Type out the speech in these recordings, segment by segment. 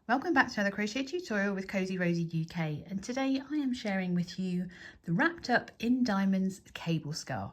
Welcome back to another crochet tutorial with Cozy Rosie UK, and today I am sharing with you the Wrapped Up in Diamonds cable scarf.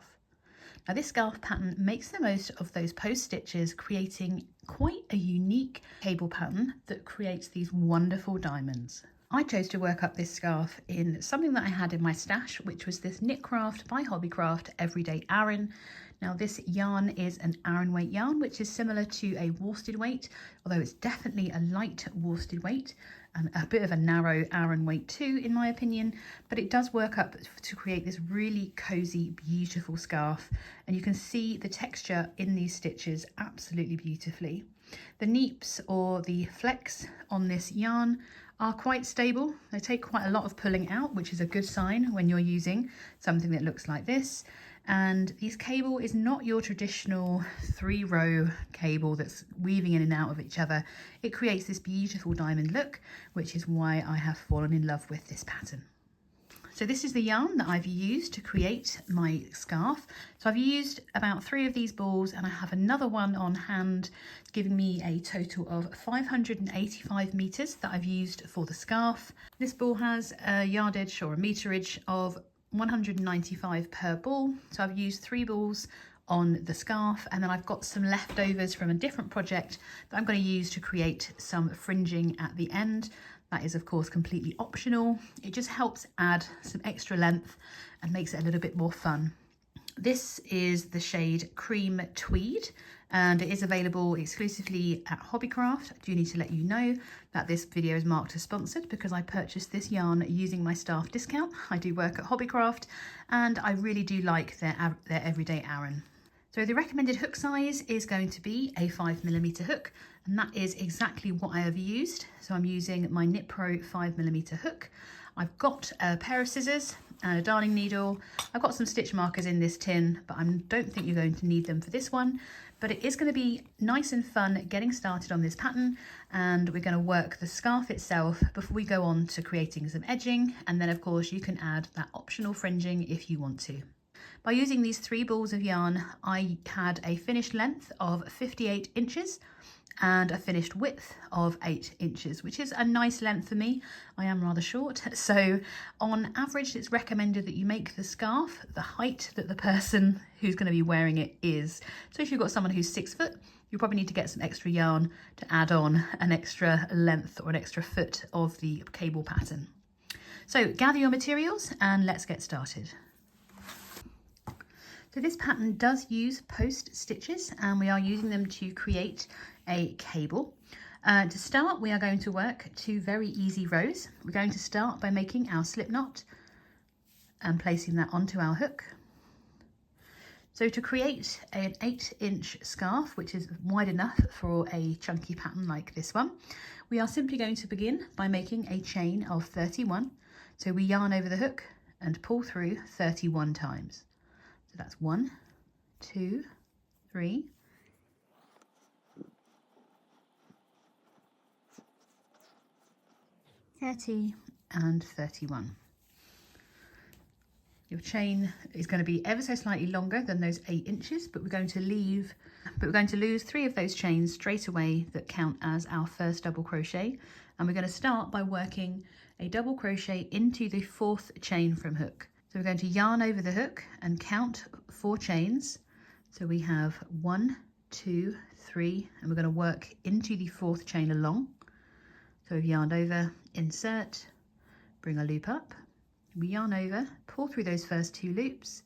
Now this scarf pattern makes the most of those post stitches, creating quite a unique cable pattern that creates these wonderful diamonds. I chose to work up this scarf in something that I had in my stash, which was this Knitcraft by Hobbycraft Everyday Aran. Now this yarn is an Aran weight yarn, which is similar to a worsted weight, although it's definitely a light worsted weight and a bit of a narrow Aran weight too, in my opinion, but it does work up to create this really cozy, beautiful scarf. And you can see the texture in these stitches absolutely beautifully. The neeps or the flecks on this yarn are quite stable. They take quite a lot of pulling out, which is a good sign when you're using something that looks like this. And this cable is not your traditional 3-row cable that's weaving in and out of each other. It creates this beautiful diamond look, which is why I have fallen in love with this pattern. So this is the yarn that I've used to create my scarf. So I've used about 3 of these balls, and I have another one on hand, giving me a total of 585 meters that I've used for the scarf. This ball has a yardage or a meterage of 195 per ball. So I've used 3 balls on the scarf, and then I've got some leftovers from a different project that I'm going to use to create some fringing at the end. That is of course completely optional. It just helps add some extra length and makes it a little bit more fun. This is the shade Cream Tweed, and it is available exclusively at Hobbycraft. I do need to let you know that this video is marked as sponsored because I purchased this yarn using my staff discount. I do work at Hobbycraft and I really do like their Everyday Aran. So the recommended hook size is going to be a 5mm hook, and that is exactly what I have used. So I'm using my Knit Pro 5mm hook. I've got a pair of scissors and a darning needle. I've got some stitch markers in this tin, but I don't think you're going to need them for this one. But it is going to be nice and fun getting started on this pattern, and we're going to work the scarf itself before we go on to creating some edging, and then of course you can add that optional fringing if you want to. By using these 3 balls of yarn, I had a finished length of 58 inches and a finished width of 8 inches, which is a nice length for me. I am rather short, so on average it's recommended that you make the scarf the height that the person who's going to be wearing it is. So if you've got someone who's 6 foot, you probably need to get some extra yarn to add on an extra length or an extra foot of the cable pattern. So gather your materials and let's get started. So this pattern does use post stitches, and we are using them to create a cable. To start, we are going to work 2 very easy rows. We're going to start by making our slip knot and placing that onto our hook. So to create an 8-inch scarf, which is wide enough for a chunky pattern like this one, we are simply going to begin by making a chain of 31. So we yarn over the hook and pull through 31 times. So that's 1, 2, 3, 30 and 31. Your chain is going to be ever so slightly longer than those 8 inches, but we're going to lose 3 of those chains straight away that count as our first double crochet, and we're going to start by working a double crochet into the 4th chain from hook. So we're going to yarn over the hook and count 4 chains. So we have 1, 2, 3, and we're going to work into the 4th chain along. So we've yarned over, insert, bring a loop up, we yarn over, pull through those first 2 loops,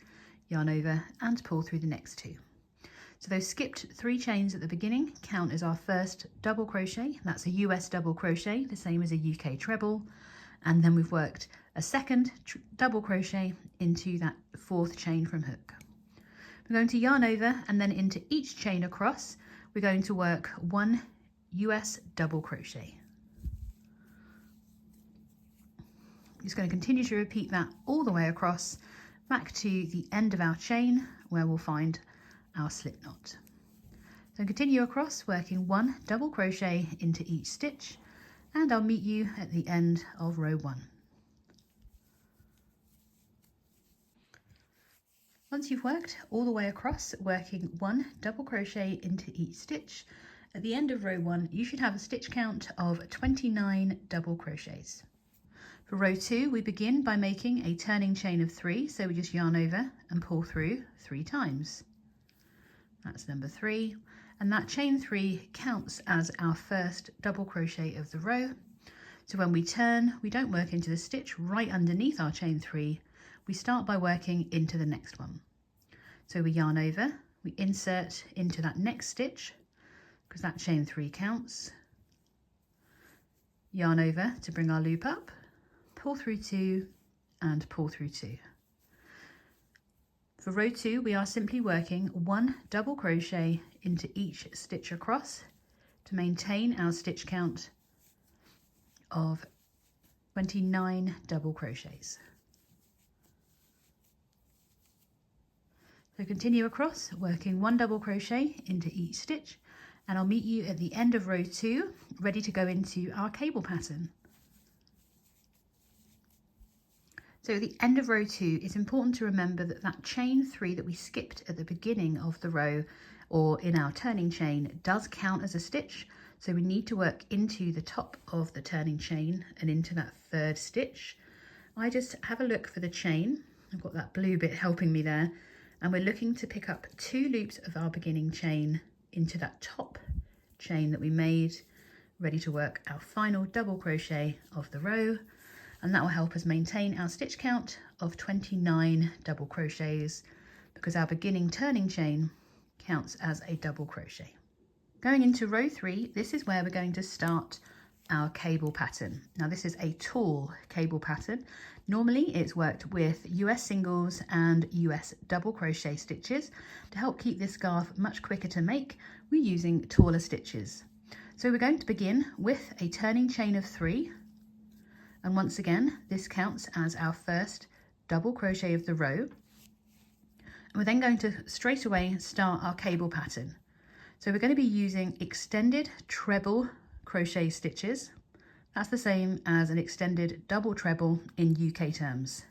yarn over and pull through the next 2. So those skipped 3 chains at the beginning count as our first double crochet. That's a US double crochet, the same as a UK treble. And then we've worked a second double crochet into that 4th chain from hook. We're going to yarn over, and then into each chain across, we're going to work 1 US double crochet. I'm just going to continue to repeat that all the way across, back to the end of our chain where we'll find our slip knot. So continue across, working 1 double crochet into each stitch, and I'll meet you at the end of row 1. Once you've worked all the way across, working 1 double crochet into each stitch, At the end of row 1, you should have a stitch count of 29 double crochets. For row 2, we begin by making a turning chain of 3, so we just yarn over and pull through 3 times. That's number 3, and that chain 3 counts as our first double crochet of the row. So when we turn, we don't work into the stitch right underneath our chain 3, we start by working into the next one. So we yarn over, we insert into that next stitch, because that chain 3 counts, yarn over to bring our loop up, pull through 2 and pull through 2. For row 2, we are simply working 1 double crochet into each stitch across to maintain our stitch count of 29 double crochets. So continue across, working 1 double crochet into each stitch, and I'll meet you at the end of row 2, ready to go into our cable pattern. So at the end of row 2, it's important to remember that that chain 3 that we skipped at the beginning of the row, or in our turning chain, does count as a stitch. So we need to work into the top of the turning chain and into that 3rd stitch. I just have a look for the chain. I've got that blue bit helping me there. And we're looking to pick up 2 loops of our beginning chain into that top chain that we made, ready to work our final double crochet of the row. And that will help us maintain our stitch count of 29 double crochets, because our beginning turning chain counts as a double crochet. Going into row 3, this is where we're going to start our cable pattern. Now this is a tall cable pattern. Normally it's worked with US singles and US double crochet stitches. To help keep this scarf much quicker to make, we're using taller stitches. So we're going to begin with a turning chain of 3. And once again, this counts as our first double crochet of the row. And we're then going to straight away start our cable pattern. So we're going to be using extended treble crochet stitches. That's the same as an extended double treble in UK terms.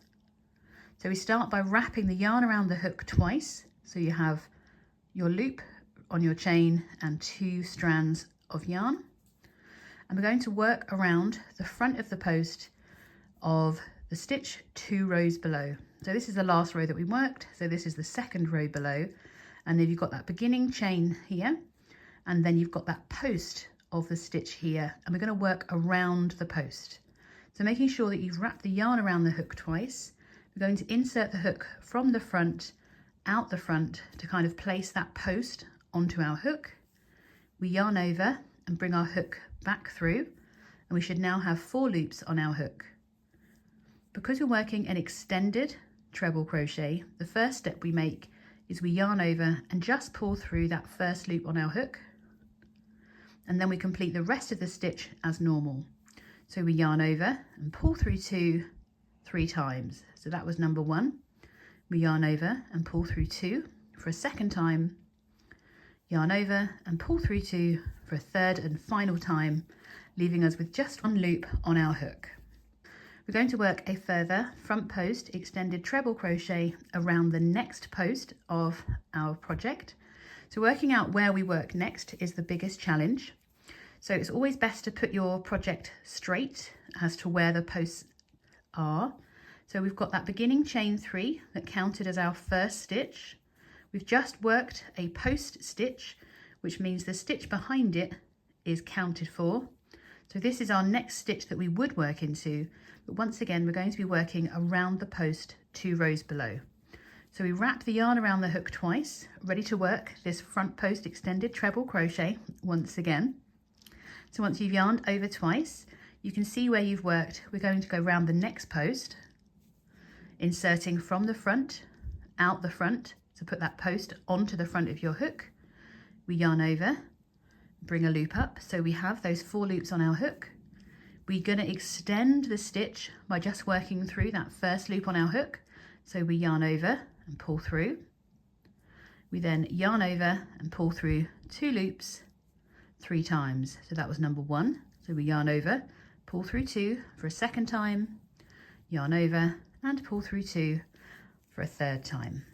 So we start by wrapping the yarn around the hook twice. So you have your loop on your chain and 2 strands of yarn. And we're going to work around the front of the post of the stitch 2 rows below. So this is the last row that we worked. So this is the 2nd row below. And then you've got that beginning chain here. And then you've got that post of the stitch here. And we're going to work around the post. So making sure that you've wrapped the yarn around the hook twice. We're going to insert the hook from the front, out the front, to kind of place that post onto our hook. We yarn over and bring our hook back through, and we should now have 4 loops on our hook. Because we're working an extended treble crochet, the first step we make is we yarn over and just pull through that first loop on our hook, and then we complete the rest of the stitch as normal. So we yarn over and pull through 2 3 times. So that was number 1. We yarn over and pull through 2 for a 2nd time, yarn over and pull through 2 for a 3rd and final time, leaving us with just 1 loop on our hook. We're going to work a further front post extended treble crochet around the next post of our project. So working out where we work next is the biggest challenge. So it's always best to put your project straight as to where the posts are. So we've got that beginning chain 3 that counted as our first stitch. We've just worked a post stitch, which means the stitch behind it is counted for. So this is our next stitch that we would work into, but once again we're going to be working around the post 2 rows below. So we wrap the yarn around the hook twice, ready to work this front post extended treble crochet once again. So once you've yarned over twice, you can see where you've worked. We're going to go round the next post, inserting from the front, out the front, to put that post onto the front of your hook. We yarn over, bring a loop up, so we have those 4 loops on our hook. We're going to extend the stitch by just working through that first loop on our hook. So we yarn over and pull through. We then yarn over and pull through 2 loops 3 times. So that was number 1. So we yarn over, pull through 2 for a 2nd time, yarn over and pull through 2 for a 3rd time.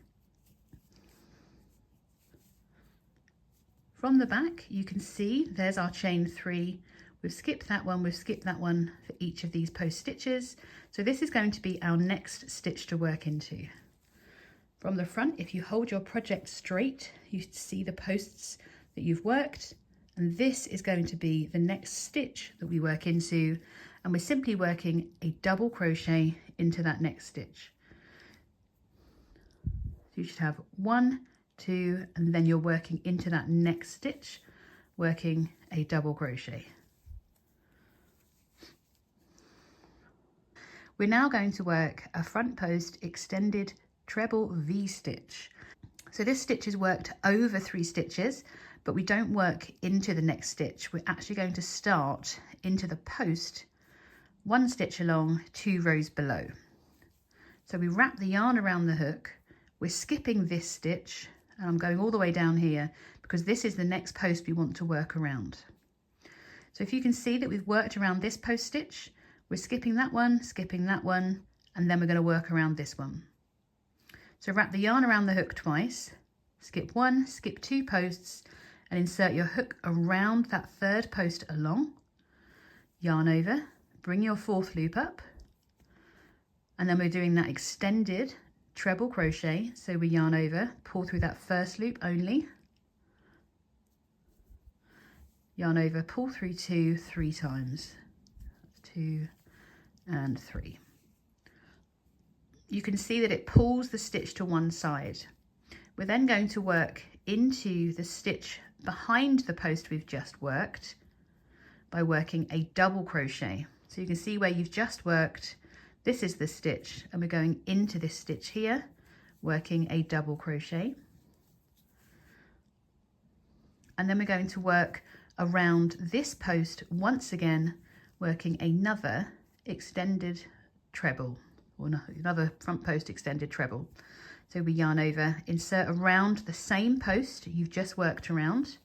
From the back, you can see there's our chain 3. We've skipped that one for each of these post stitches. So this is going to be our next stitch to work into. From the front, if you hold your project straight, you see the posts that you've worked, and this is going to be the next stitch that we work into, and we're simply working a double crochet into that next stitch. So you should have 1, 2, and then you're working into that next stitch, working a double crochet. We're now going to work a front post extended treble V stitch. So this stitch is worked over 3 stitches, but we don't work into the next stitch. We're actually going to start into the post 1 stitch along, 2 rows below. So we wrap the yarn around the hook, we're skipping this stitch, and I'm going all the way down here because this is the next post we want to work around. So if you can see that we've worked around this post stitch, we're skipping that one, and then we're going to work around this one. So wrap the yarn around the hook twice, skip 1, skip 2 posts, and insert your hook around that 3rd post along, yarn over, bring your 4th loop up, and then we're doing that extended treble crochet. So we yarn over, pull through that 1st loop only, yarn over, pull through 2 3 times. 2 and 3. You can see that it pulls the stitch to one side. We're then going to work into the stitch behind the post we've just worked by working a double crochet. So you can see where you've just worked, this is the stitch, and we're going into this stitch here, working a double crochet. And then we're going to work around this post once again, working another extended treble, or no, another front post extended treble. So we yarn over, insert around the same post you've just worked around,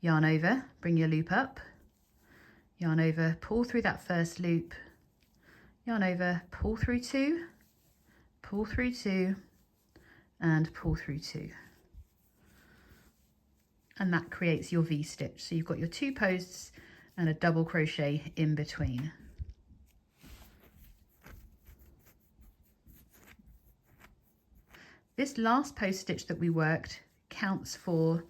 yarn over, bring your loop up, yarn over, pull through that 1st loop, yarn over, pull through 2, and pull through 2. And that creates your V stitch. So you've got your 2 posts and a double crochet in between. This last post stitch that we worked counts for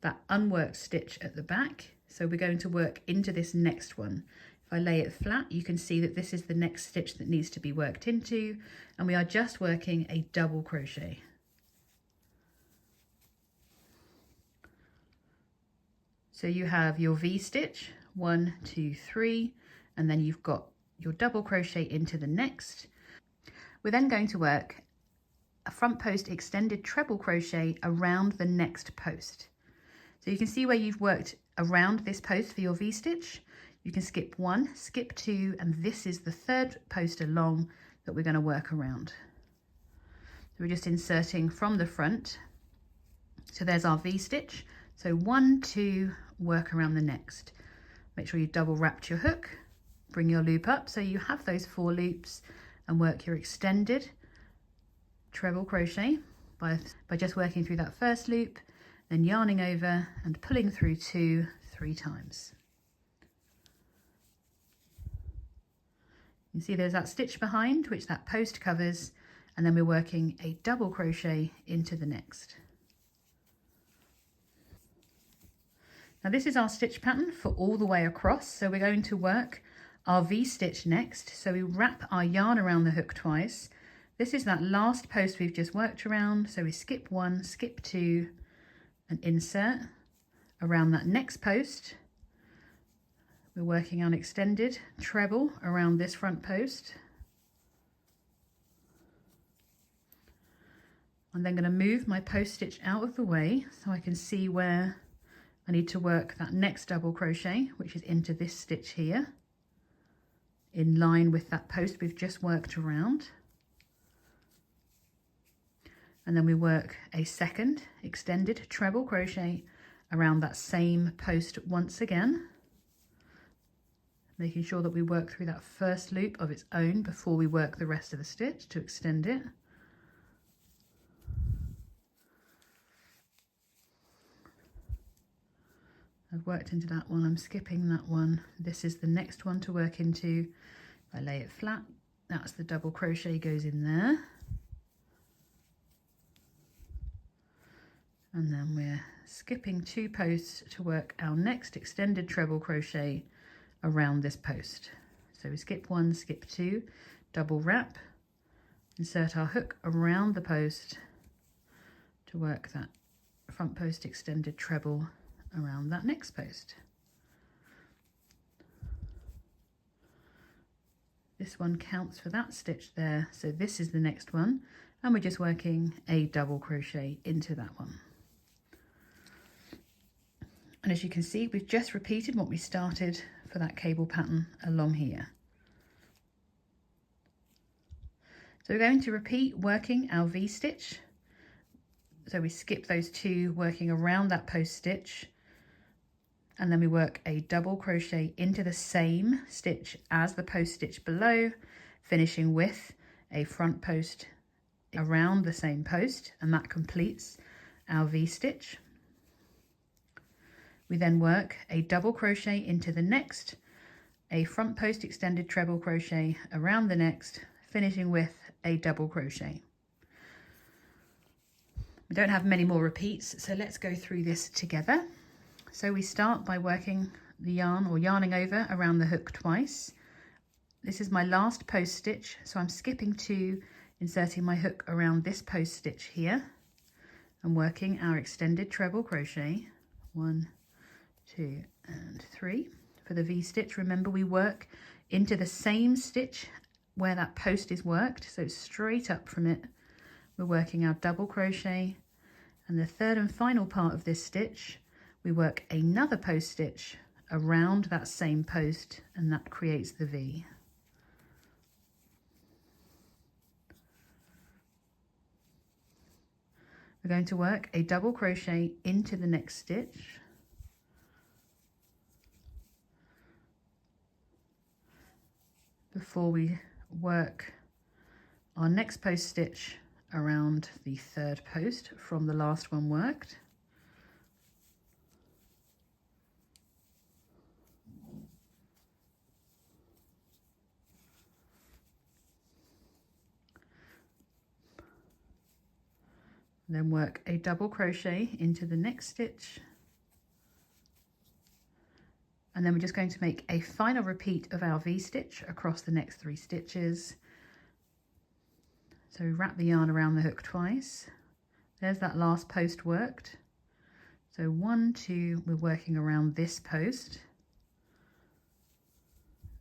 that unworked stitch at the back. So we're going to work into this next one. If I lay it flat, you can see that this is the next stitch that needs to be worked into, and we are just working a double crochet. So you have your V stitch, 1, 2, 3, and then you've got your double crochet into the next. We're then going to work a front post extended treble crochet around the next post. So you can see where you've worked around this post for your V stitch. You can skip 1, skip 2, and this is the 3rd post along that we're going to work around. So we're just inserting from the front. So there's our V stitch. So 1, 2, work around the next. Make sure you double wrapped your hook, bring your loop up so you have those 4 loops, and work your extended treble crochet by just working through that 1st loop, then yarning over and pulling through 2 3 times. You can see there's that stitch behind which that post covers, and then we're working a double crochet into the next. Now this is our stitch pattern for all the way across, so we're going to work our V stitch next. So we wrap our yarn around the hook twice. This is that last post we've just worked around, so we skip 1, skip 2, and insert around that next post. We're working on extended treble around this front post. I'm then going to move my post stitch out of the way so I can see where I need to work that next double crochet, which is into this stitch here, in line with that post we've just worked around. And then we work a second extended treble crochet around that same post once again, making sure that we work through that 1st loop of its own before we work the rest of the stitch to extend it. I've worked into that one, I'm skipping that one. This is the next one to work into. If I lay it flat, that's the double crochet goes in there. And then we're skipping 2 posts to work our next extended treble crochet around this post. So we skip 1, skip 2, double wrap, insert our hook around the post to work that front post extended treble around that next post. This one counts for that stitch there, so this is the next one, and we're just working a double crochet into that one. And as you can see, we've just repeated what we started for that cable pattern along here. So we're going to repeat working our V-stitch. So we skip those 2 working around that post stitch, and then we work a double crochet into the same stitch as the post stitch below, finishing with a front post around the same post, and that completes our V-stitch. We then work a double crochet into the next, a front post extended treble crochet around the next, finishing with a double crochet. We don't have many more repeats, so let's go through this together. So we start by working the yarn or yarning over around the hook twice. This is my last post stitch, so I'm skipping 2, inserting my hook around this post stitch here and working our extended treble crochet. 1, 2 and 3. For the V-stitch, remember we work into the same stitch where that post is worked, so straight up from it we're working our double crochet, and the third and final part of this stitch we work another post stitch around that same post, and that creates the V. We're going to work a double crochet into the next stitch, before we work our next post stitch around the third post from the last one worked. Then work a double crochet into the next stitch, and then we're just going to make a final repeat of our V-stitch across the next 3 stitches. So wrap the yarn around the hook twice. There's that last post worked. So 1, 2, we're working around this post,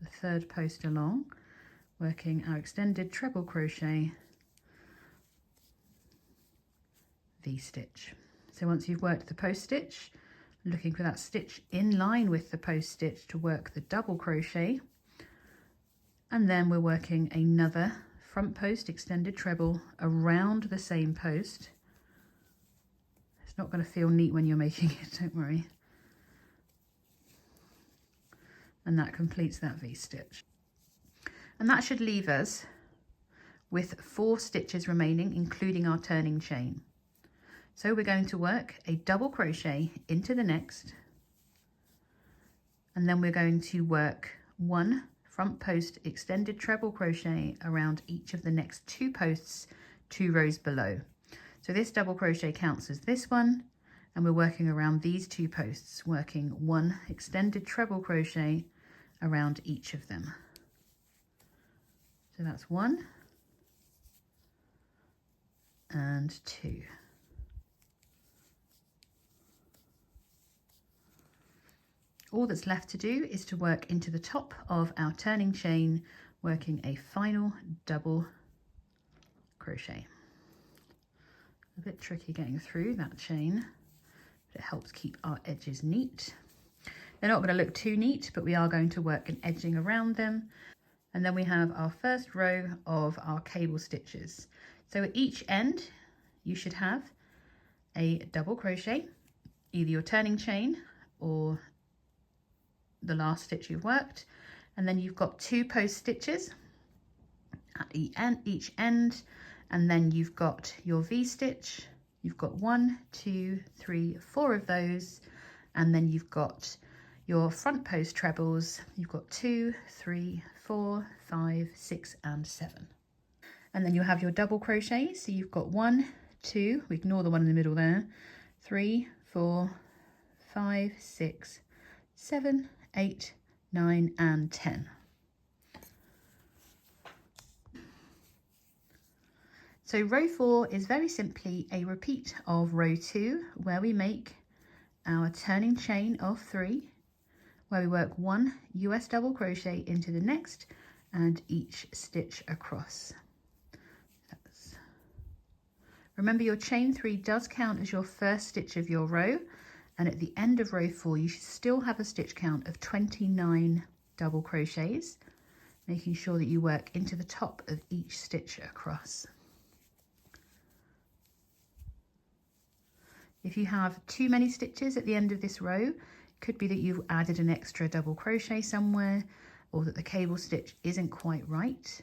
the third post along, working our extended treble crochet, V-stitch. So once you've worked the post stitch, looking for that stitch in line with the post stitch to work the double crochet, and then we're working another front post extended treble around the same post. It's not going to feel neat when you're making it, don't worry. And that completes that V-stitch. And that should leave us with 4 stitches remaining, including our turning chain. So we're going to work a double crochet into the next, and then we're going to work 1 front post extended treble crochet around each of the next 2 posts 2 rows below. So this double crochet counts as this one, and we're working around these 2 posts, working 1 extended treble crochet around each of them. So that's 1 and 2. All that's left to do is to work into the top of our turning chain, working a final double crochet. A bit tricky getting through that chain, but it helps keep our edges neat. They're not going to look too neat, but we are going to work an edging around them. And then we have our first row of our cable stitches. So at each end, you should have a double crochet, either your turning chain or the last stitch you've worked, and then you've got 2 post stitches at each end, and then you've got your V-stitch. You've got 1, 2, 3, 4 of those, and then you've got your front post trebles. You've got 2, 3, 4, 5, 6 and 7. And then you'll have your double crochets. So you've got 1, 2, we ignore the one in the middle there, 3, 4, 5, 6, 7, 8, 9 and 10. So row 4 is very simply a repeat of row 2, where we make our turning chain of 3, where we work 1 US double crochet into the next and each stitch across. Remember, your chain 3 does count as your first stitch of your row, and at the end of row 4 you should still have a stitch count of 29 double crochets, making sure that you work into the top of each stitch across. If you have too many stitches at the end of this row, it could be that you've added an extra double crochet somewhere, or that the cable stitch isn't quite right.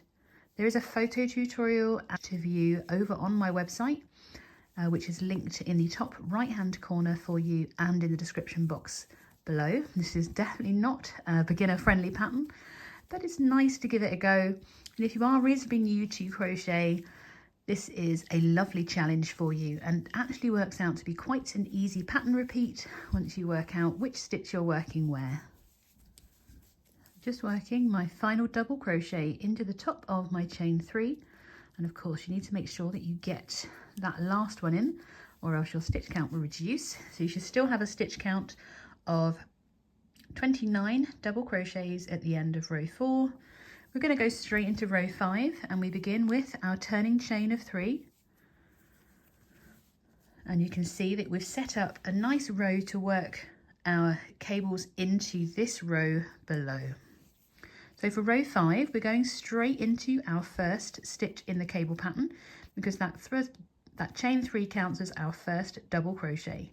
There is a photo tutorial to view over on my website, which is linked in the top right hand corner for you and in the description box below. This is definitely not a beginner friendly pattern, but it's nice to give it a go. And if you are reasonably new to crochet, this is a lovely challenge for you, and actually works out to be quite an easy pattern repeat once you work out which stitch you're working where. Just working my final double crochet into the top of my chain 3, and of course you need to make sure that you get that last one in, or else your stitch count will reduce. So you should still have a stitch count of 29 double crochets at the end of row 4. We're going to go straight into row 5, and we begin with our turning chain of 3. And you can see that we've set up a nice row to work our cables into this row below. So for row 5, we're going straight into our first stitch in the cable pattern, because that chain 3 counts as our first double crochet.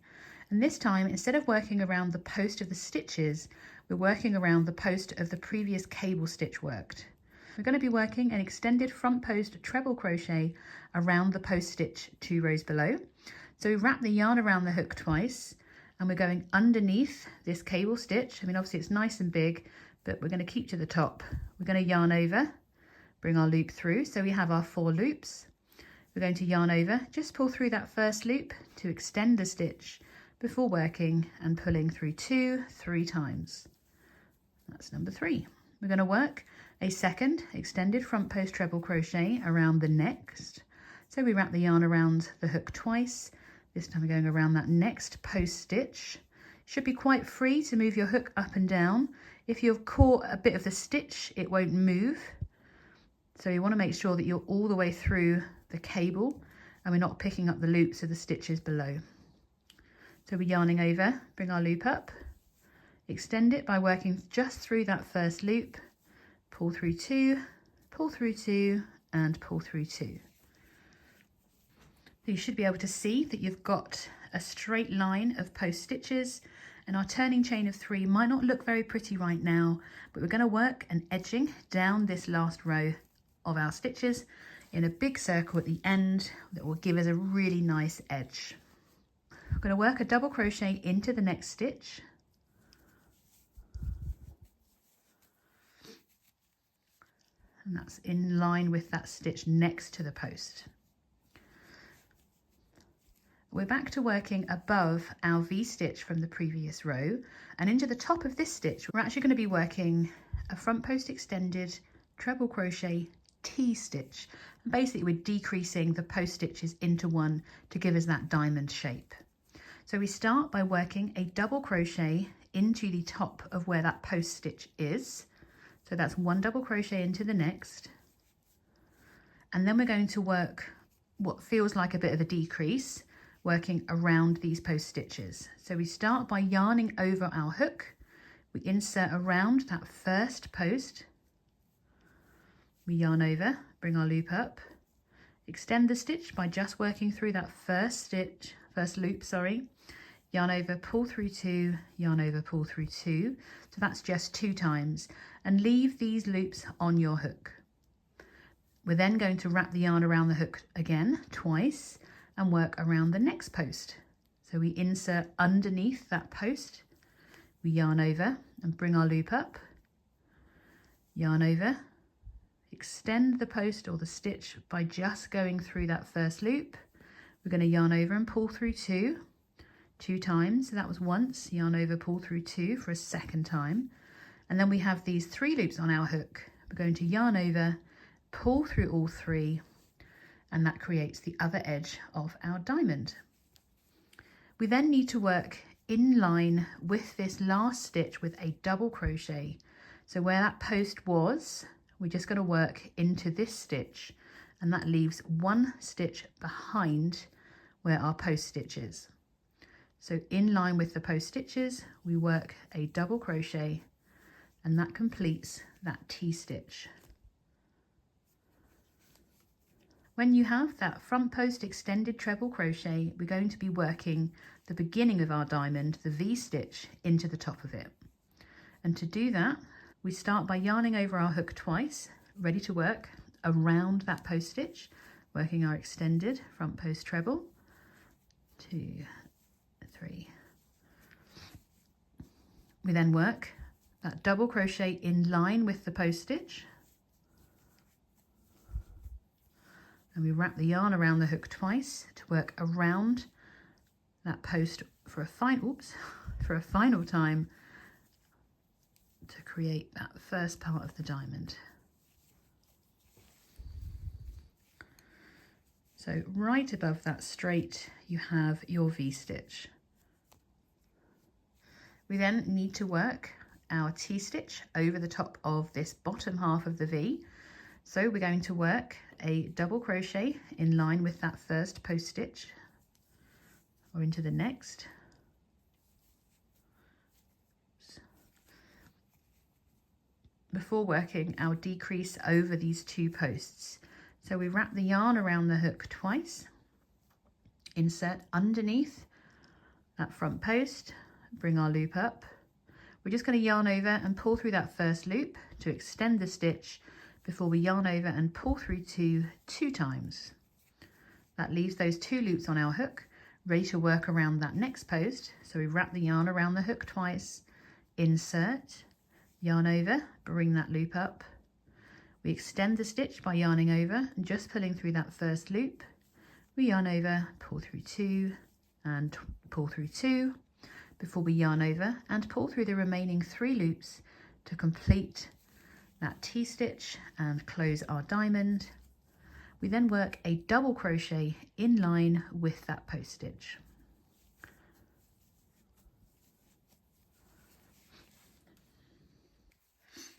And this time, instead of working around the post of the stitches, we're working around the post of the previous cable stitch worked. We're going to be working an extended front post treble crochet around the post stitch 2 rows below. So we wrap the yarn around the hook twice, and we're going underneath this cable stitch. I mean, obviously it's nice and big, but we're going to keep to the top. We're going to yarn over, bring our loop through. So we have our 4 loops. We're going to yarn over, just pull through that first loop to extend the stitch before working and pulling through 2 3 times. That's number 3. We're going to work a second extended front post treble crochet around the next. So we wrap the yarn around the hook twice. This time we're going around that next post stitch. Should be quite free to move your hook up and down. If you've caught a bit of the stitch, it won't move. So you want to make sure that you're all the way through the cable and we're not picking up the loops of the stitches below. So we're yarning over, bring our loop up, extend it by working just through that first loop, pull through 2, and pull through 2. So you should be able to see that you've got a straight line of post stitches, and our turning chain of 3 might not look very pretty right now, but we're going to work an edging down this last row of our stitches in a big circle at the end that will give us a really nice edge. I'm going to work a double crochet into the next stitch, and that's in line with that stitch next to the post. We're back to working above our V-stitch from the previous row, and into the top of this stitch we're actually going to be working a front post extended treble crochet T-stitch. Basically we're decreasing the post stitches into one to give us that diamond shape. So we start by working a double crochet into the top of where that post stitch is. So that's 1 double crochet into the next, and then we're going to work what feels like a bit of a decrease, working around these post stitches. So we start by yarning over our hook, we insert around that first post, we yarn over, bring our loop up, extend the stitch by just working through that first loop, yarn over, pull through 2, yarn over, pull through 2. So that's just 2 times, and leave these loops on your hook. We're then going to wrap the yarn around the hook again twice and work around the next post. So we insert underneath that post, We yarn over and bring our loop up, yarn over, extend the post or the stitch by just going through that first loop. We're going to yarn over and pull through two times. So that was once, yarn over, pull through two for a second time. And then we have these 3 loops on our hook. We're going to yarn over, pull through all 3, and that creates the other edge of our diamond. We then need to work in line with this last stitch with a double crochet. So where that post was, we're just going to work into this stitch, and that leaves 1 stitch behind where our post stitch is. So in line with the post stitches, we work a double crochet, and that completes that T-stitch. When you have that front post extended treble crochet, we're going to be working the beginning of our diamond, the V-stitch, into the top of it. And to do that, we start by yarning over our hook twice, ready to work around that post stitch, working our extended front post treble. 2, 3. We then work that double crochet in line with the post stitch, and we wrap the yarn around the hook twice to work around that post for a final time to create that first part of the diamond. So right above that straight, you have your V-stitch. We then need to work our T-stitch over the top of this bottom half of the V. So we're going to work a double crochet in line with that first post stitch or into the next. Before working our decrease over these 2 posts. So we wrap the yarn around the hook twice, insert underneath that front post, bring our loop up. We're just going to yarn over and pull through that first loop to extend the stitch before we yarn over and pull through 2 times. That leaves those 2 loops on our hook ready to work around that next post. So we wrap the yarn around the hook twice, insert, yarn over, bring that loop up. We extend the stitch by yarning over and just pulling through that first loop. We yarn over, pull through 2 and pull through 2 before we yarn over and pull through the remaining 3 loops to complete that T-stitch and close our diamond. We then work a double crochet in line with that post stitch.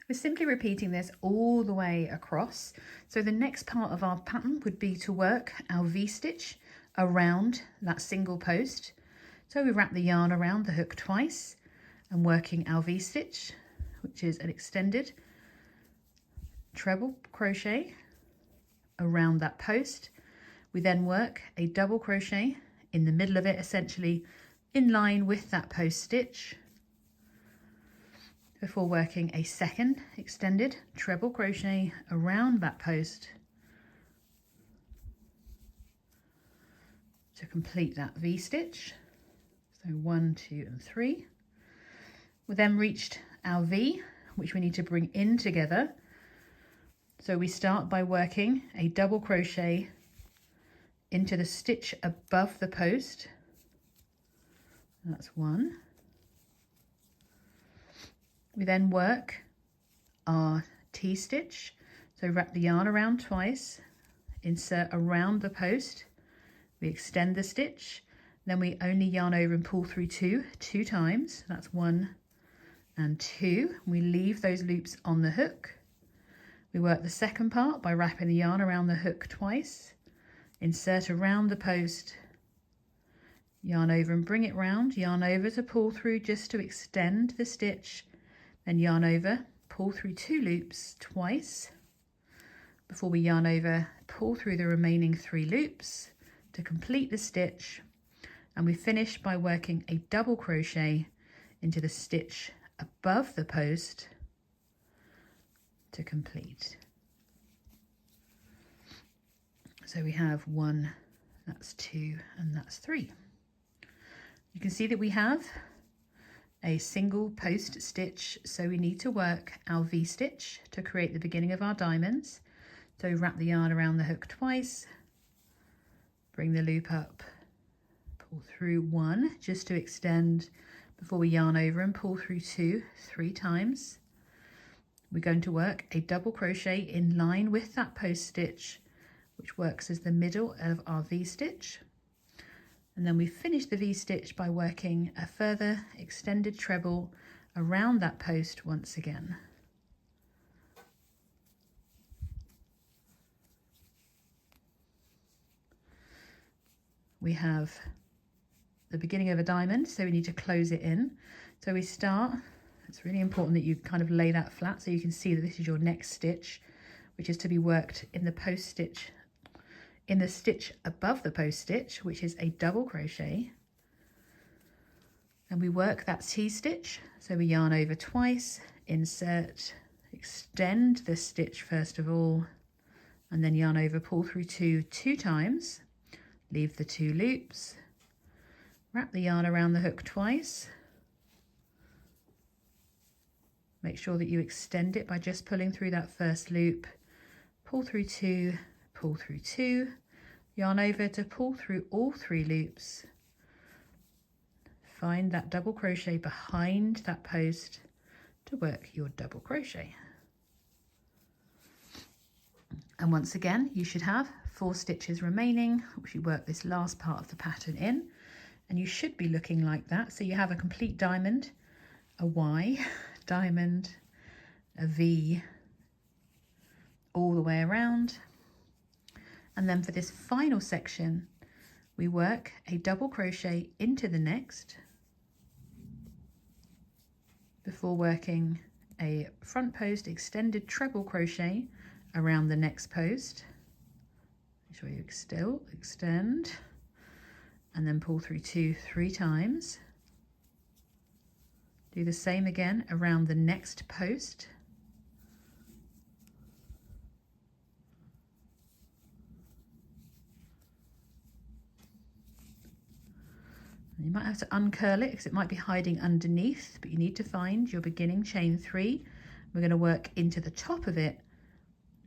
We're simply repeating this all the way across. So the next part of our pattern would be to work our V-stitch around that single post. So we wrap the yarn around the hook twice and working our V-stitch, which is an extended treble crochet around that post. We then work a double crochet in the middle of it, essentially in line with that post stitch, before working a second extended treble crochet around that post to complete that V-stitch. So 1, 2 and 3. We then reached our V, which we need to bring in together. So we start by working a double crochet into the stitch above the post. That's 1. We then work our T-stitch. So wrap the yarn around twice, insert around the post. We extend the stitch. Then we only yarn over and pull through 2 times. That's 1 and 2. We leave those loops on the hook. We work the second part by wrapping the yarn around the hook twice, insert around the post, yarn over and bring it round, yarn over to pull through just to extend the stitch, then yarn over, pull through 2 loops twice before we yarn over, pull through the remaining 3 loops to complete the stitch, and we finish by working a double crochet into the stitch above the post to complete. So we have 1, that's 2 and that's 3. You can see that we have a single post stitch, so we need to work our V-stitch to create the beginning of our diamonds. So wrap the yarn around the hook twice, bring the loop up, pull through 1 just to extend before we yarn over, and pull through 2 3 times. We're going to work a double crochet in line with that post stitch, which works as the middle of our V-stitch. And then we finish the V-stitch by working a further extended treble around that post once again. We have the beginning of a diamond, so we need to close it in. So we start, it's really important that you kind of lay that flat so you can see that this is your next stitch, which is to be worked in the post stitch, in the stitch above the post stitch, which is a double crochet. And we work that T-stitch, so we yarn over twice, insert, extend the stitch first of all, and then yarn over, pull through 2 times, leave the 2 loops, wrap the yarn around the hook twice, make sure that you extend it by just pulling through that first loop, pull through 2, pull through 2, yarn over to pull through all 3 loops, find that double crochet behind that post to work your double crochet. And once again, you should have 4 stitches remaining, which you work this last part of the pattern in, and you should be looking like that. So you have a complete diamond, a Y, diamond, a V, all the way around. And then for this final section, we work a double crochet into the next before working a front post extended treble crochet around the next post. Make sure you still extend and then pull through 2 3 times. Do the same again around the next post. You might have to uncurl it because it might be hiding underneath, but you need to find your beginning chain 3. We're going to work into the top of it,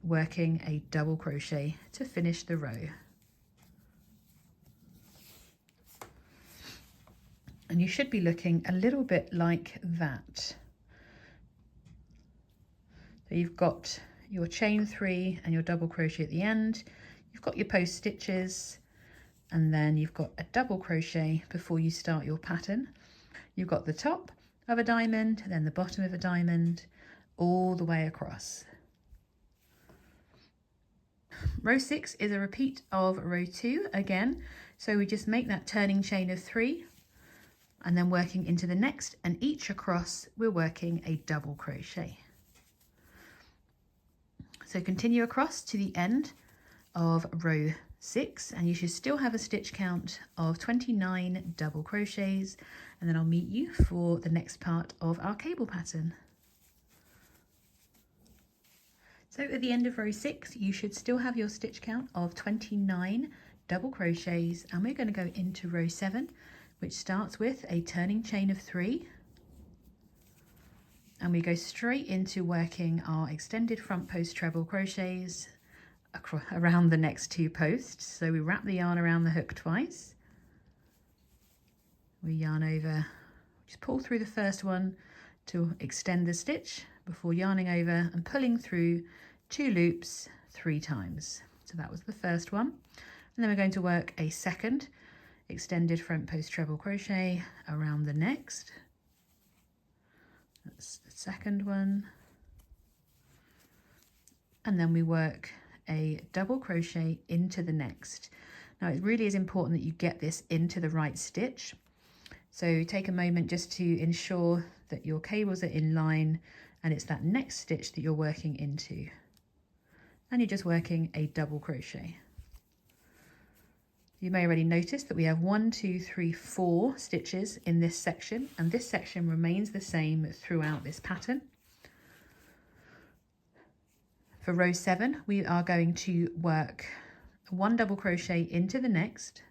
working a double crochet to finish the row. And you should be looking a little bit like that. So you've got your chain 3 and your double crochet at the end. You've got your post stitches, and then you've got a double crochet before you start your pattern. You've got the top of a diamond, then the bottom of a diamond, all the way across. Row 6 is a repeat of row 2 again, so we just make that turning chain of 3 and then working into the next, and each across we're working a double crochet. So continue across to the end of row 6, and you should still have a stitch count of 29 double crochets, and then I'll meet you for the next part of our cable pattern. So at the end of row 6 you should still have your stitch count of 29 double crochets, and we're going to go into row 7, which starts with a turning chain of 3, and we go straight into working our extended front post treble crochets around the next 2 posts. So we wrap the yarn around the hook twice, we yarn over, just pull through the first one to extend the stitch before yarning over and pulling through 2 loops 3 times. So that was the first one, and then we're going to work a second extended front post treble crochet around the next. That's the second one, and then we work a double crochet into the next. Now it really is important that you get this into the right stitch, so take a moment just to ensure that your cables are in line and it's that next stitch that you're working into, and you're just working a double crochet. You may already notice that we have 1 2 3 4 stitches in this section, and this section remains the same throughout this pattern. For row 7 we are going to work 1 double crochet into the next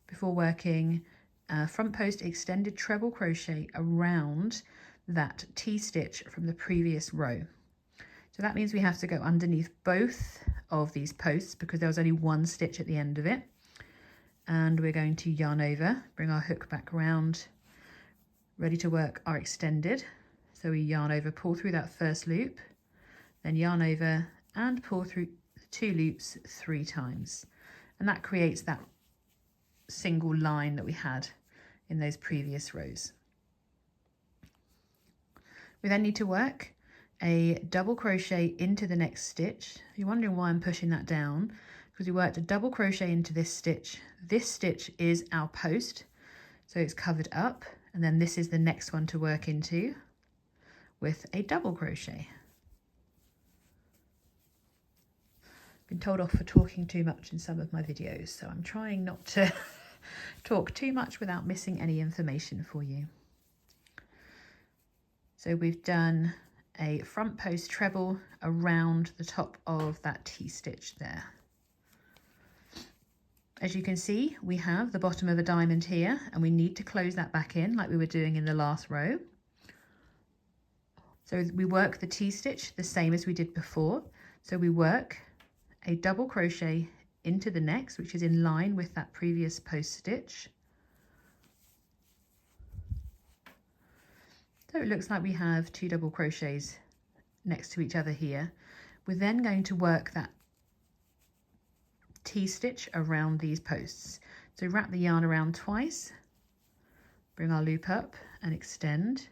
before working front post extended treble crochet around that T-stitch from the previous row. So that means we have to go underneath both of these posts because there was only one stitch at the end of it. And we're going to yarn over, bring our hook back around, ready to work our extended. So we yarn over, pull through that first loop, then yarn over and pull through 2 loops 3 times. And that creates that single line that we had in those previous rows. We then need to work a double crochet into the next stitch. If you're wondering why I'm pushing that down, because we worked a double crochet into this stitch. This stitch is our post, so it's covered up, and then this is the next one to work into with a double crochet. Been told off for talking too much in some of my videos, so I'm trying not to talk too much without missing any information for you. So we've done a front post treble around the top of that T-stitch there. As you can see, we have the bottom of a diamond here, and we need to close that back in like we were doing in the last row. So we work the T-stitch the same as we did before. So we work a double crochet into the next, which is in line with that previous post stitch. So it looks like we have 2 double crochets next to each other here. We're then going to work that T-stitch around these posts. So wrap the yarn around twice, bring our loop up and extend,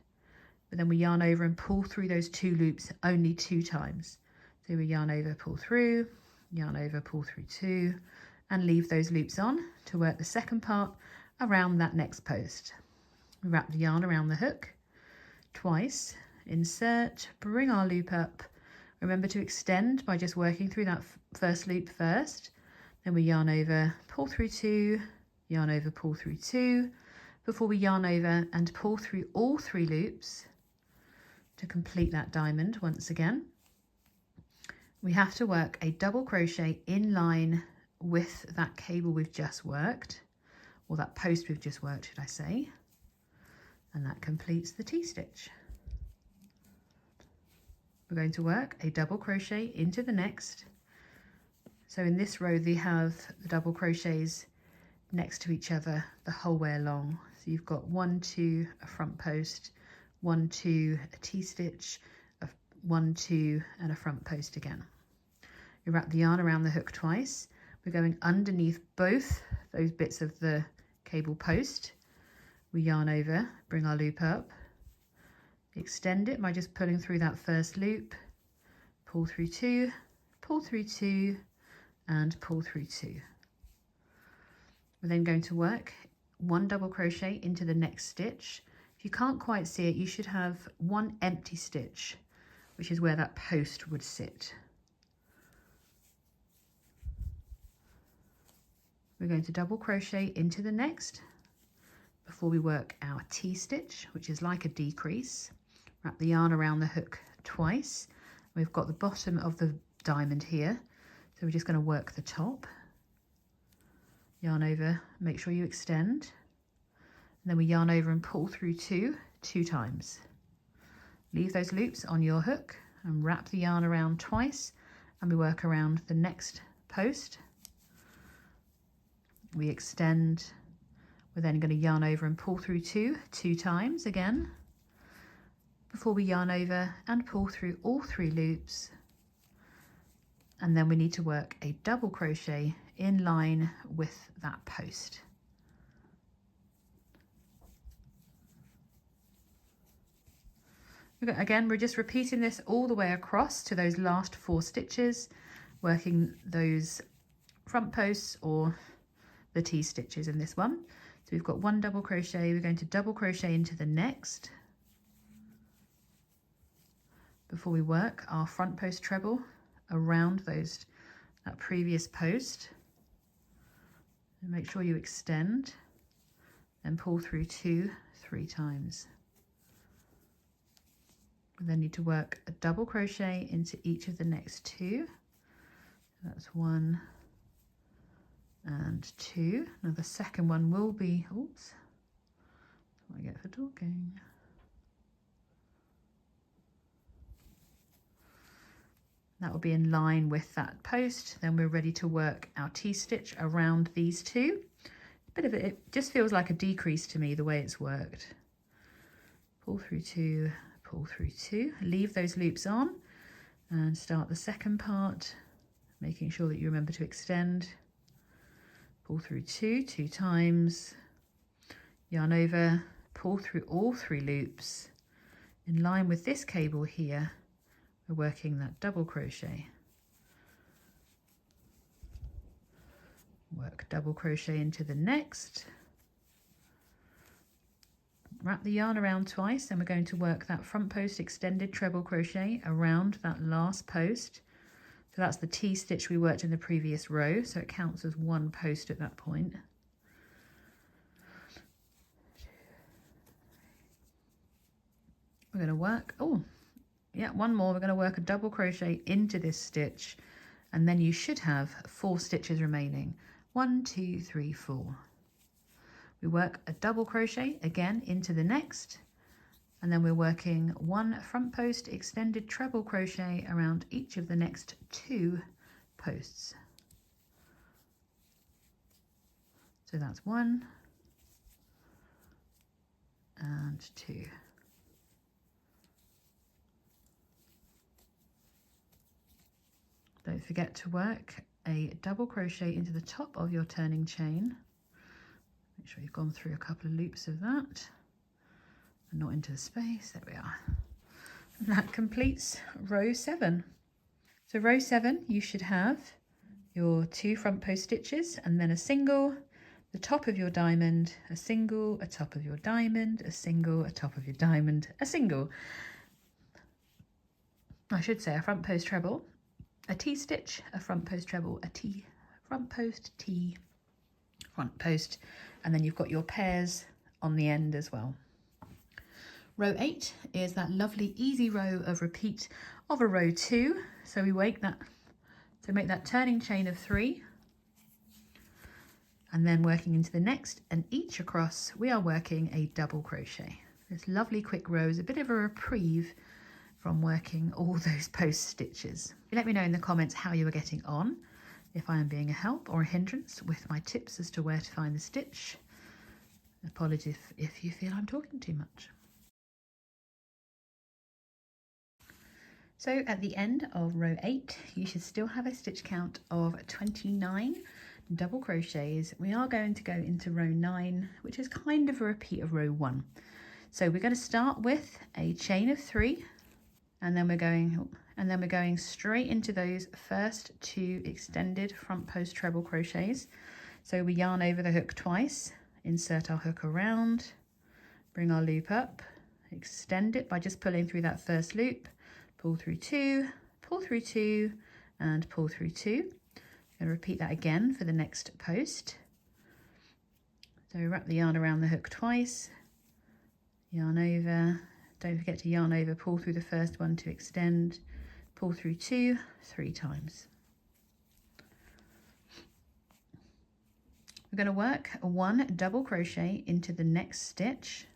but then we yarn over and pull through those 2 loops only 2 times. So we yarn over, pull through, yarn over, pull through 2, and leave those loops on to work the second part around that next post. We wrap the yarn around the hook twice, insert, bring our loop up. Remember to extend by just working through that first loop first. Then we yarn over, pull through 2, yarn over, pull through 2, before we yarn over and pull through all 3 loops to complete that diamond once again. We have to work a double crochet in line with that cable we've just worked, or that post we've just worked, should I say, and that completes the T-stitch. We're going to work a double crochet into the next. So in this row they have the double crochets next to each other the whole way along. So you've got 1, 2, a front post, 1, 2, a T-stitch, 1, 2, and a front post again. You wrap the yarn around the hook twice. We're going underneath both those bits of the cable post. We yarn over, bring our loop up, extend it by just pulling through that first loop, pull through 2, pull through 2, and pull through 2. We're then going to work 1 double crochet into the next stitch. If you can't quite see it, you should have 1 empty stitch, which is where that post would sit. We're going to double crochet into the next before we work our T-stitch, which is like a decrease. Wrap the yarn around the hook twice. We've got the bottom of the diamond here, so we're just going to work the top. Yarn over, make sure you extend, and then we yarn over and pull through 2 times. Leave those loops on your hook and wrap the yarn around twice, and we work around the next post. We extend, we're then going to yarn over and pull through 2 times again before we yarn over and pull through all 3 loops, and then we need to work a double crochet in line with that post. Again, we're just repeating this all the way across to those last 4 stitches, working those front posts or the T-stitches in this one. So we've got 1 double crochet, we're going to double crochet into the next before we work our front post treble around that previous post. And make sure you extend and pull through 2 3 times. We then need to work a double crochet into each of the next 2. That's 1 and 2. Now the second one will be, oops, I get for talking. That will be in line with that post. Then we're ready to work our T-stitch around these two. A bit of it just feels like a decrease to me the way it's worked. Pull through two, pull through two, leave those loops on and start the second part, making sure that you remember to extend. Pull through two times, yarn over, pull through all 3 loops. In line with this cable here, we're working that double crochet. Work double crochet into the next. Wrap the yarn around twice, and we're going to work that front post extended treble crochet around that last post. So that's the T-stitch we worked in the previous row, so it counts as 1 post at that point. We're going to work, one more. We're going to work a double crochet into this stitch, and then you should have 4 stitches remaining. 1, 2, 3, 4. We work a double crochet again into the next, and then we're working 1 front post extended treble crochet around each of the next 2 posts. So that's 1 and 2. Don't forget to work a double crochet into the top of your turning chain. Make sure you've gone through a couple of loops of that and not into the space. There we are. And that completes row 7. So row 7, you should have your 2 front post stitches and then a single, the top of your diamond, a single, a top of your diamond, a single, a top of your diamond, a single. I should say a front post treble, a T-stitch, a front post treble, a T, front post, T, front post, and then you've got your pairs on the end as well. Row 8 is that lovely easy row of repeat of a row 2. So we make that turning chain of 3, and then working into the next, and each across we are working a double crochet. This lovely quick row is a bit of a reprieve from working all those post stitches. Let me know in the comments how you are getting on, if I am being a help or a hindrance with my tips as to where to find the stitch. Apologies if you feel I'm talking too much. So at the end of row 8, you should still have a stitch count of 29 double crochets. We are going to go into row 9, which is kind of a repeat of row 1. So we're going to start with a chain of 3, and then we're going straight into those first 2 extended front post treble crochets. So we yarn over the hook twice, insert our hook around, bring our loop up, extend it by just pulling through that first loop, pull through 2, and pull through 2. I'm going to repeat that again for the next post. So wrap the yarn around the hook twice, yarn over, don't forget to yarn over, pull through the first one to extend, pull through 2 3 times. We're going to work 1 double crochet into the next stitch.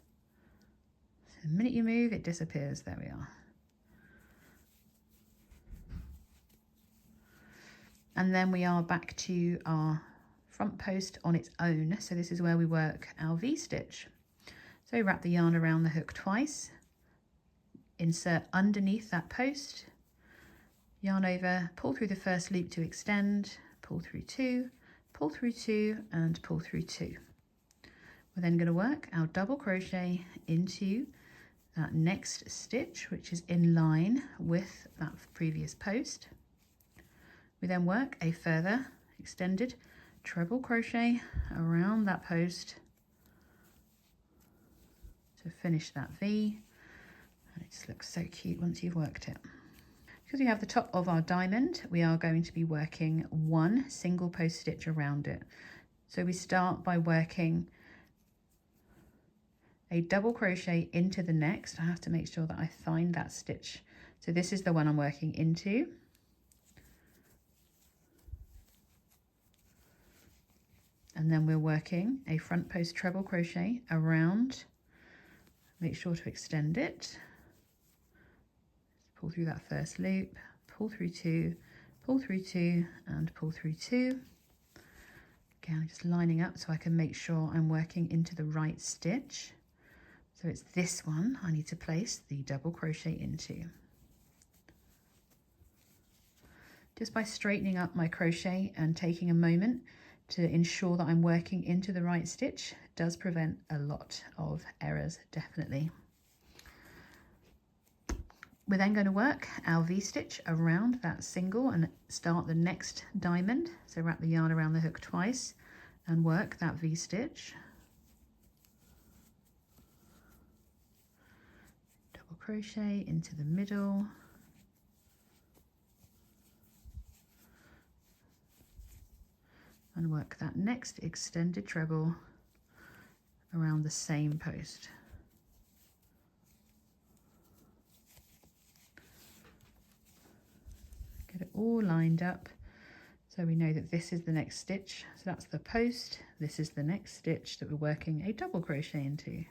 So the minute you move, it disappears. There we are. And then we are back to our front post on its own. So this is where we work our V-stitch. So wrap the yarn around the hook twice, insert underneath that post, yarn over, pull through the first loop to extend, pull through 2, and pull through 2. We're then going to work our double crochet into that next stitch, which is in line with that previous post. We then work a further extended treble crochet around that post to finish that V, and it just looks so cute once you've worked it. Because we have the top of our diamond, we are going to be working 1 single post stitch around it. So we start by working a double crochet into the next. I have to make sure that I find that stitch. So this is the one I'm working into. And then we're working a front post treble crochet around Make sure to extend it. Pull through that first loop, pull through two, and pull through two. Again, just lining up so I can make sure I'm working into the right stitch. So it's this one I need to place the double crochet into. Just by straightening up my crochet and taking a moment to ensure that I'm working into the right stitch does prevent a lot of errors, definitely. We're then going to work our V-stitch around that single and start the next diamond. So wrap the yarn around the hook twice and work that V-stitch. Double crochet into the middle. And work that next extended treble around the same post. Get it all lined up so we know that this is the next stitch. So that's the post, this is the next stitch that we're working a double crochet into. I'm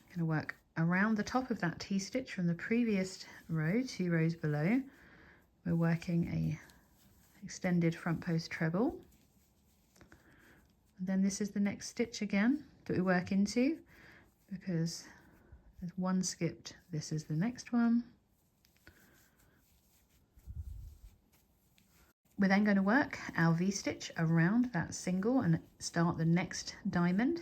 going to work around the top of that T-stitch from the previous row, 2 rows below. We're working a extended front post treble. And then this is the next stitch again that we work into, because there's one skipped, this is the next one. We're then going to work our V-stitch around that single and start the next diamond.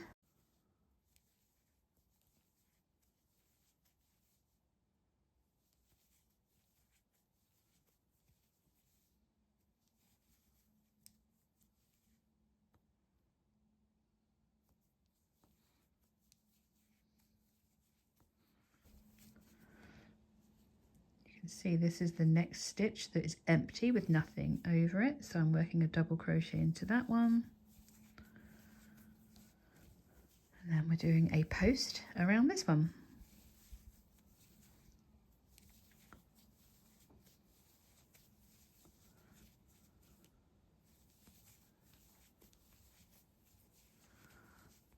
See, this is the next stitch that is empty with nothing over it, so I'm working a double crochet into that one, and then we're doing a post around this one.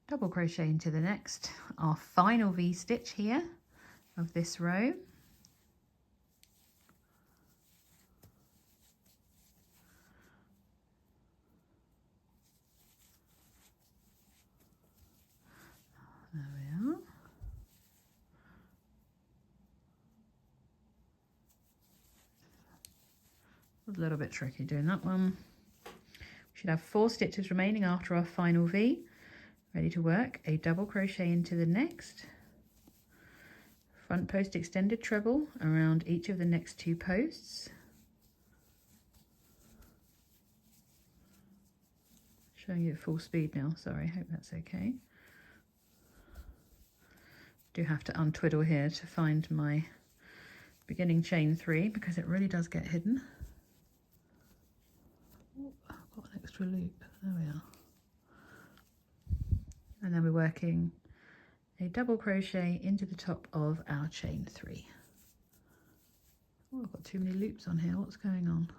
Double crochet into the next, our final V-stitch here of this row. There we are. It was a little bit tricky doing that one. We should have 4 stitches remaining after our final V. Ready to work a double crochet into the next. Front post extended treble around each of the next 2 posts. Showing you at full speed now, sorry, hope that's okay. Do have to untwiddle here to find my beginning chain 3 because it really does get hidden. Ooh, I've got an extra loop, there we are. And then we're working a double crochet into the top of our chain 3. Oh, I've got too many loops on here, what's going on?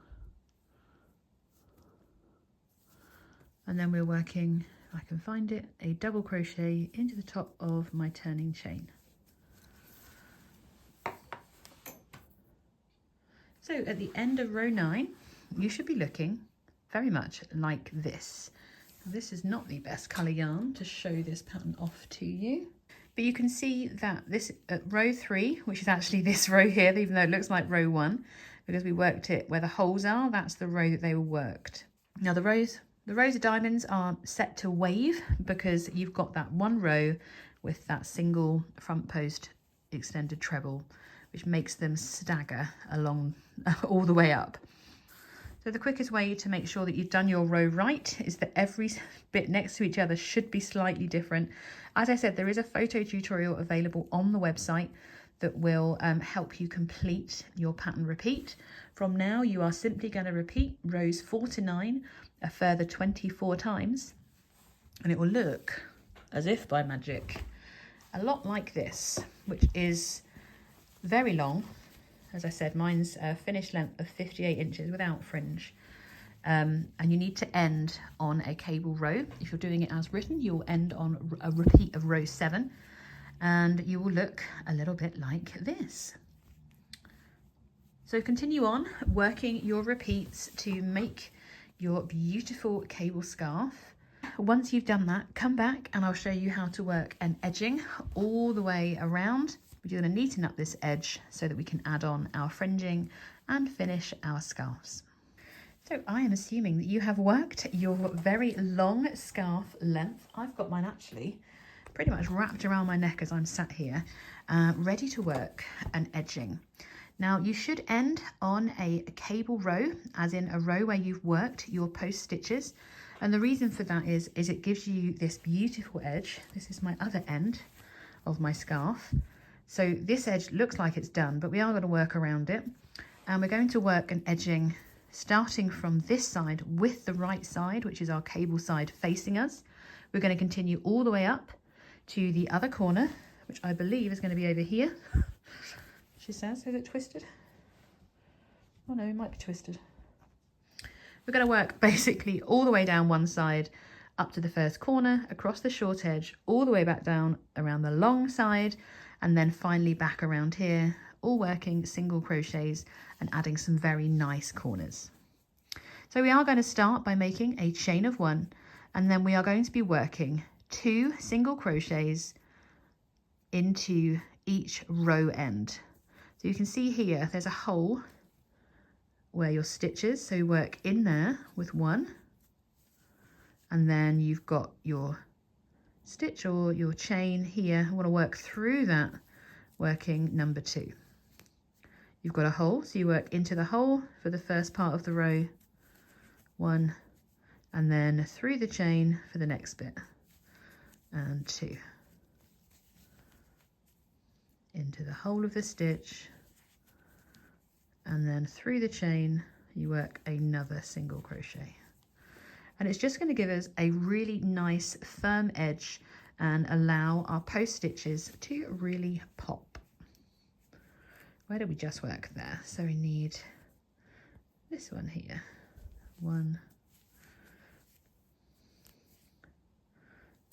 And then we're working, if I can find it, a double crochet into the top of my turning chain. So at the end of row 9, you should be looking very much like this. Now, this is not the best colour yarn to show this pattern off to you, but you can see that this at row 3, which is actually this row here, even though it looks like row 1, because we worked it where the holes are, that's the row that they were worked. Now the rows of diamonds are set to wave because you've got that one row with that single front post extended treble, which makes them stagger along all the way up. So the quickest way to make sure that you've done your row right is that every bit next to each other should be slightly different. As I said, there is a photo tutorial available on the website that will help you complete your pattern repeat. From now, you are simply going to repeat rows 4 to 9 a further 24 times, and it will look as if by magic a lot like this, which is very long. As I said, mine's a finished length of 58 inches without fringe. and you need to end on a cable row. If you're doing it as written, you'll end on a repeat of row 7, and you will look a little bit like this. So continue on working your repeats to make your beautiful cable scarf. Once you've done that, come back and I'll show you how to work an edging all the way around. We're going to neaten up this edge so that we can add on our fringing and finish our scarves. So I am assuming that you have worked your very long scarf length. I've got mine actually pretty much wrapped around my neck as I'm sat here, ready to work an edging. Now you should end on a cable row, as in a row where you've worked your post stitches. And the reason for that is it gives you this beautiful edge. This is my other end of my scarf. So this edge looks like it's done, but we are going to work around it. And we're going to work an edging starting from this side with the right side, which is our cable side facing us. We're going to continue all the way up to the other corner, which I believe is going to be over here. She says, is it twisted? Oh no, it might be twisted. We're going to work basically all the way down one side, up to the first corner, across the short edge, all the way back down around the long side, and then finally back around here, all working single crochets and adding some very nice corners. So we are going to start by making a chain of 1, and then we are going to be working 2 single crochets into each row end. So you can see here there's a hole where your stitch is, so you work in there with 1, and then you've got your stitch or your chain here. I want to work through that, working number 2. You've got a hole, so you work into the hole for the first part of the row, 1, and then through the chain for the next bit, and 2. Into the hole of the stitch, and then through the chain you work another single crochet, and it's just going to give us a really nice firm edge and allow our post stitches to really pop. Where do we just work there? So we need this one here, 1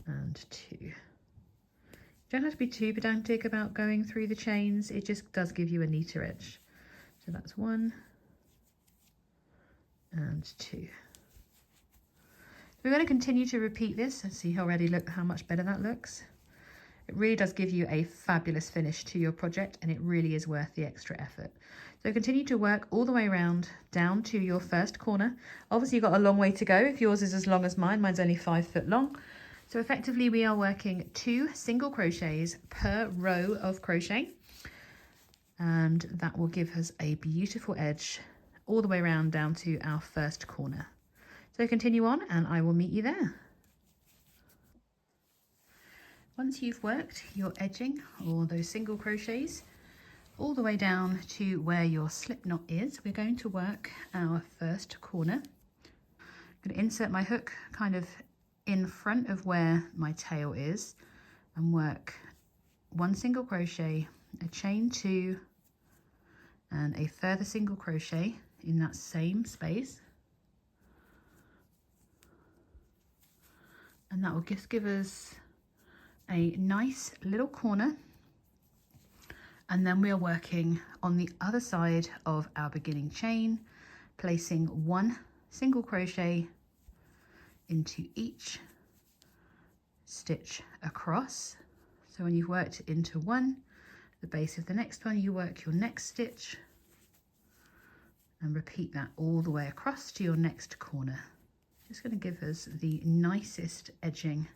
and 2. You don't have to be too pedantic about going through the chains, it just does give you a neater edge. So that's 1 and 2. We're going to continue to repeat this and see already look how much better that looks. It really does give you a fabulous finish to your project, and it really is worth the extra effort. So continue to work all the way around down to your first corner. Obviously you've got a long way to go. If yours is as long as mine, mine's only 5 foot long. So effectively we are working 2 single crochets per row of crochet, and that will give us a beautiful edge all the way around down to our first corner. So continue on and I will meet you there. Once you've worked your edging or those single crochets all the way down to where your slip knot is, we're going to work our first corner. I'm going to insert my hook kind of in front of where my tail is and work 1 single crochet, a chain 2, and a further single crochet in that same space, and that will just give us a nice little corner. And then we are working on the other side of our beginning chain, placing 1 single crochet into each stitch across. So when you've worked into 1, the base of the next one, you work your next stitch and repeat that all the way across to your next corner. Just going to give us the nicest edging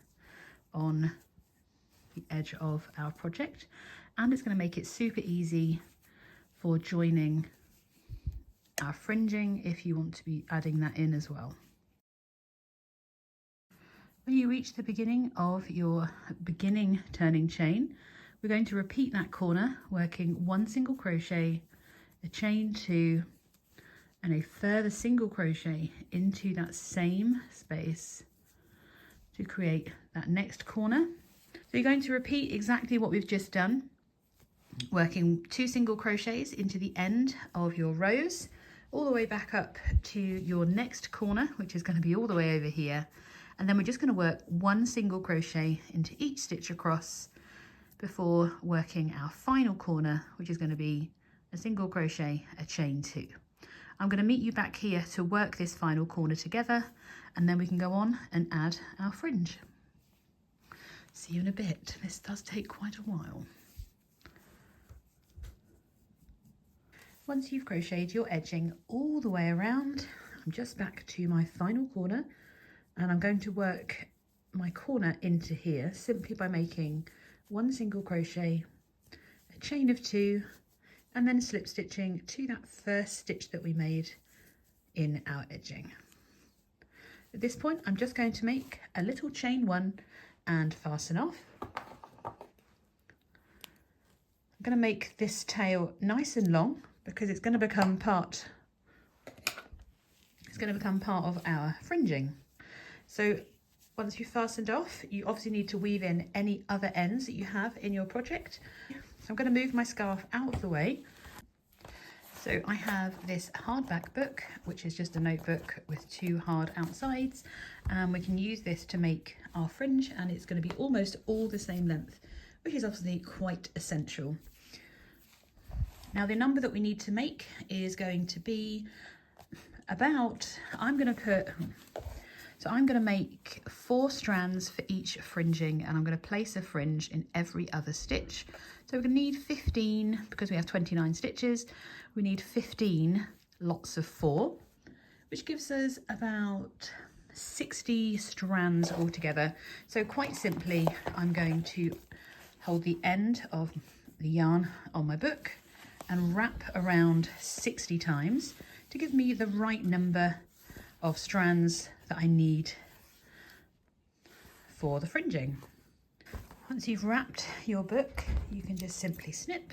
on the edge of our project, and it's going to make it super easy for joining our fringing if you want to be adding that in as well. When you reach the beginning of your beginning turning chain, we're going to repeat that corner, working 1 single crochet, a chain 2, and a further single crochet into that same space to create that next corner. So you're going to repeat exactly what we've just done, working 2 single crochets into the end of your rows, all the way back up to your next corner, which is going to be all the way over here. And then we're just going to work one single crochet into each stitch across before working our final corner, which is going to be a single crochet, a chain 2. I'm going to meet you back here to work this final corner together, and then we can go on and add our fringe. See you in a bit. This does take quite a while. Once you've crocheted your edging all the way around, I'm just back to my final corner, and I'm going to work my corner into here simply by making one single crochet, a chain of 2, and then slip stitching to that first stitch that we made in our edging. At this point, I'm just going to make a little chain 1 and fasten off. I'm going to make this tail nice and long because it's going to become part of our fringing. So once you've fastened off, you obviously need to weave in any other ends that you have in your project. So I'm going to move my scarf out of the way. So I have this hardback book, which is just a notebook with 2 hard outsides, and we can use this to make our fringe, and it's going to be almost all the same length, which is obviously quite essential. Now the number that we need to make is going to be about, I'm going to make 4 strands for each fringing, and I'm going to place a fringe in every other stitch. So we're going to need 15, because we have 29 stitches, we need 15 lots of 4, which gives us about 60 strands altogether. So quite simply, I'm going to hold the end of the yarn on my book and wrap around 60 times to give me the right number of strands that I need for the fringing. Once you've wrapped your book, you can just simply snip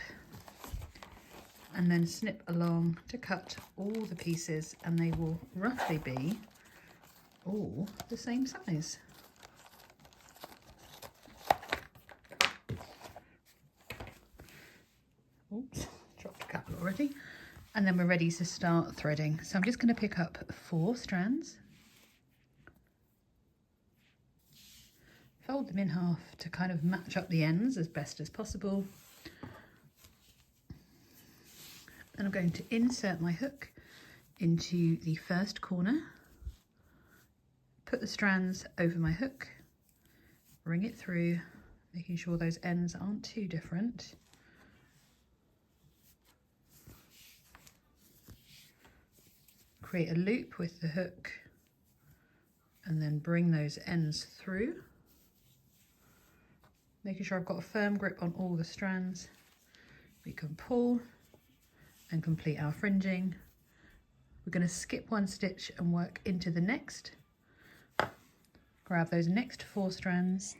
and then snip along to cut all the pieces, and they will roughly be all the same size. Oops, dropped a couple already. And then we're ready to start threading. So I'm just going to pick up 4 strands, fold them in half to kind of match up the ends as best as possible. And I'm going to insert my hook into the first corner, put the strands over my hook, bring it through, making sure those ends aren't too different. Create a loop with the hook and then bring those ends through, making sure I've got a firm grip on all the strands. We can pull and complete our fringing. We're going to skip 1 stitch and work into the next. Grab those next 4 strands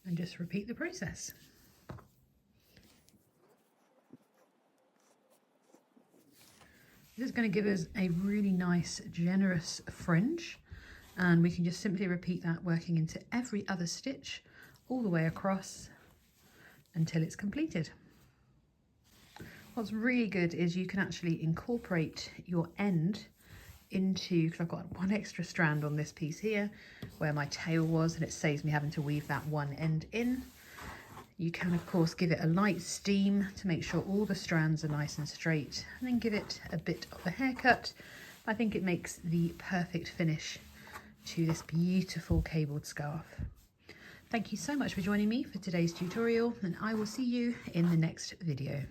and just repeat the process. This is going to give us a really nice, generous fringe, and we can just simply repeat that, working into every other stitch all the way across until it's completed. What's really good is you can actually incorporate your end into, because I've got 1 extra strand on this piece here where my tail was, and it saves me having to weave that one end in. You can of course give it a light steam to make sure all the strands are nice and straight, and then give it a bit of a haircut. I think it makes the perfect finish to this beautiful cabled scarf. Thank you so much for joining me for today's tutorial, and I will see you in the next video.